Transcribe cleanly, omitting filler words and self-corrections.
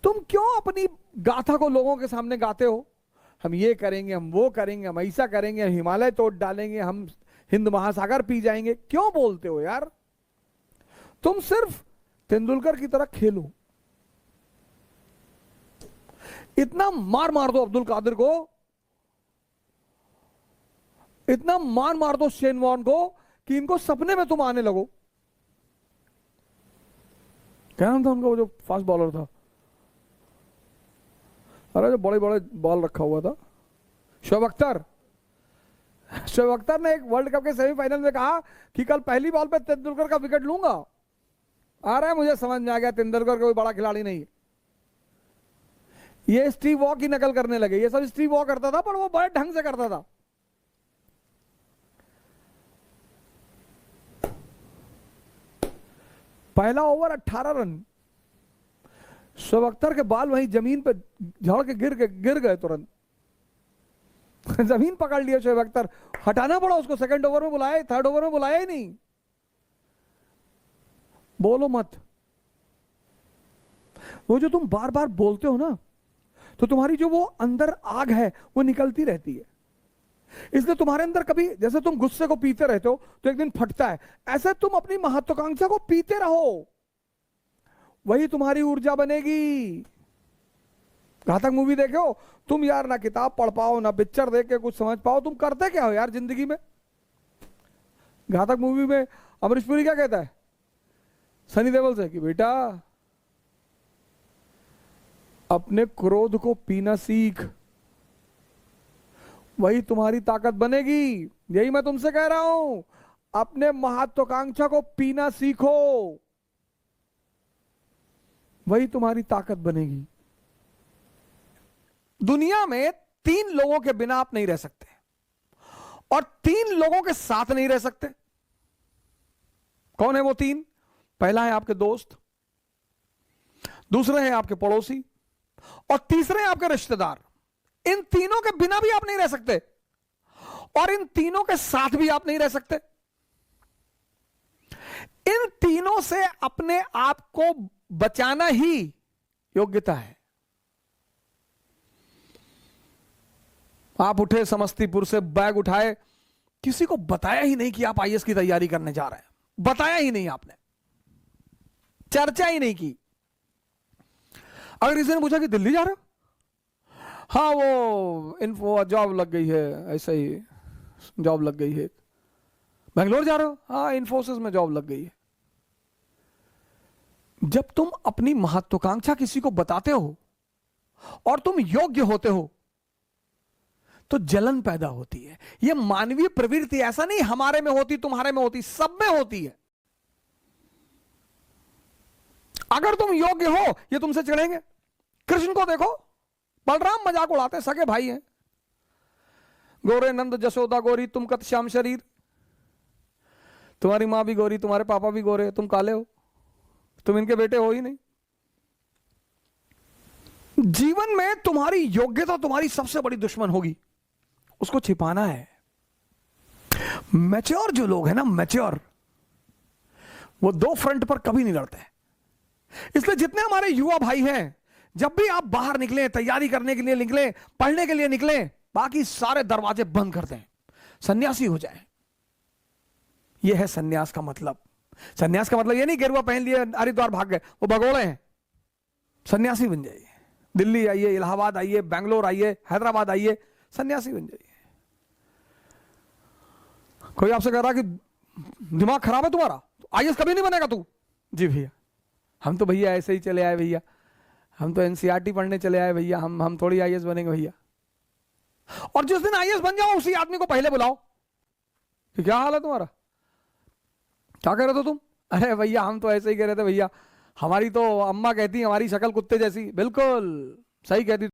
तुम क्यों अपनी गाथा को लोगों के सामने गाते हो? हम ये करेंगे, हम वो करेंगे, हम ऐसा करेंगे, हम हिमालय तोड़ डालेंगे, हम हिंद महासागर पी जाएंगे। क्यों बोलते हो यार? तुम सिर्फ तेंदुलकर की तरह खेलो। इतना मार मार दो अब्दुल कादिर को, इतना मार मार दो शेन वॉर्न को कि इनको सपने में तुम आने लगो। क्या नाम था उनका, वो जो फास्ट बॉलर था? अरे जो बड़े बड़े बॉल रखा हुआ था, शोएब अख्तर। शोएब अख्तर ने एक वर्ल्ड कप के सेमीफाइनल में कहा कि कल पहली बॉल पे तेंदुलकर का विकेट लूंगा। आ रहा है, मुझे समझ में आ गया तेंदुलकर कोई बड़ा खिलाड़ी नहीं है। ये स्टीव वॉ की नकल करने लगे। ये सब स्टीव वॉ करता था, पर वो बड़े ढंग से करता था। पहला ओवर 18 रन, शोएब अख्तर के बाल वहीं जमीन पे झड़ के गिर गए तुरंत। जमीन पकड़ लिया शोएब अख्तर, हटाना पड़ा उसको। सेकंड ओवर में बुलाया, थर्ड ओवर में बुलाया ही नहीं। बोलो मत। वो जो तुम बार बार बोलते हो ना, तो तुम्हारी जो वो अंदर आग है वो निकलती रहती है। इसलिए तुम्हारे अंदर कभी, जैसे तुम गुस्से को पीते रहते हो तो एक दिन फटता है, ऐसे तुम अपनी महत्वाकांक्षा को पीते रहो, वही तुम्हारी ऊर्जा बनेगी। घातक मूवी देखे हो तुम यार? ना किताब पढ़ पाओ, ना पिक्चर देख के कुछ समझ पाओ, तुम करते क्या हो यार जिंदगी में? घातक मूवी में अमरीश पुरी क्या कहता है सनी देओल से कि बेटा अपने क्रोध को पीना सीख, वही तुम्हारी ताकत बनेगी। यही मैं तुमसे कह रहा हूं, अपने महत्वाकांक्षा को पीना सीखो, वही तुम्हारी ताकत बनेगी। दुनिया में 3 लोगों के बिना आप नहीं रह सकते, और 3 लोगों के साथ नहीं रह सकते। कौन है वो 3? पहला है आपके दोस्त, दूसरे हैं आपके पड़ोसी, और तीसरे हैं आपके रिश्तेदार। इन तीनों के बिना भी आप नहीं रह सकते, और इन तीनों के साथ भी आप नहीं रह सकते। इन तीनों से अपने आप को बचाना ही योग्यता है। आप उठे समस्तीपुर से, बैग उठाए, किसी को बताया ही नहीं कि आप आईएएस की तैयारी करने जा रहे हैं, बताया ही नहीं आपने, चर्चा ही नहीं की। अगर किसी ने पूछा कि दिल्ली जा रहे हो, हाँ वो इन्फो जॉब लग गई है, ऐसा ही जॉब लग गई है। बेंगलोर जा रहे हो, हाँ इन्फोसिस में जॉब लग गई है। जब तुम अपनी महत्वाकांक्षा किसी को बताते हो और तुम योग्य होते हो तो जलन पैदा होती है। यह मानवीय प्रवृत्ति, ऐसा नहीं हमारे में होती, तुम्हारे में होती, सब में होती है। अगर तुम योग्य हो ये तुमसे चिढ़ेंगे। कृष्ण को देखो, बलराम मजाक उड़ाते, सगे भाई हैं। गोरे नंद जसोदा गोरी, तुम कत श्याम शरीर, तुम्हारी मां भी गोरी, तुम्हारे पापा भी गोरे, तुम काले हो, तुम इनके बेटे हो ही नहीं। जीवन में तुम्हारी योग्यता तुम्हारी सबसे बड़ी दुश्मन होगी, उसको छिपाना है। मैच्योर जो लोग हैं ना, मैच्योर, वो 2 फ्रंट पर कभी नहीं लड़ते। इसलिए जितने हमारे युवा भाई हैं, जब भी आप बाहर निकले, तैयारी करने के लिए निकले, पढ़ने के लिए निकले, बाकी सारे दरवाजे बंद कर दें, सन्यासी हो जाए। यह है सन्यास का मतलब। सन्यास का मतलब यह नहीं गेरुआ पहन लिए हरिद्वार भाग गए, वो भगोड़े हैं। सन्यासी बन जाइए, दिल्ली आइए, इलाहाबाद आइए, बैंगलोर आइए, हैदराबाद आइए, सन्यासी बन जाइए। कोई आपसे कह रहा कि दिमाग खराब है तुम्हारा, तो आईएएस कभी नहीं बनेगा तू। जी भैया, हम तो भैया ऐसे ही चले आए भैया, हम तो एनसीईआरटी पढ़ने चले आए भैया, हम थोड़ी आईएएस बनेंगे भैया। और जिस दिन आईएएस बन जाओ उसी आदमी को पहले बुलाओ कि क्या हाल है तुम्हारा, क्या कह रहे थे तुम? अरे भैया हम तो ऐसे ही कह रहे थे भैया, हमारी तो अम्मा कहती हमारी शक्ल कुत्ते जैसी। बिल्कुल सही कहती।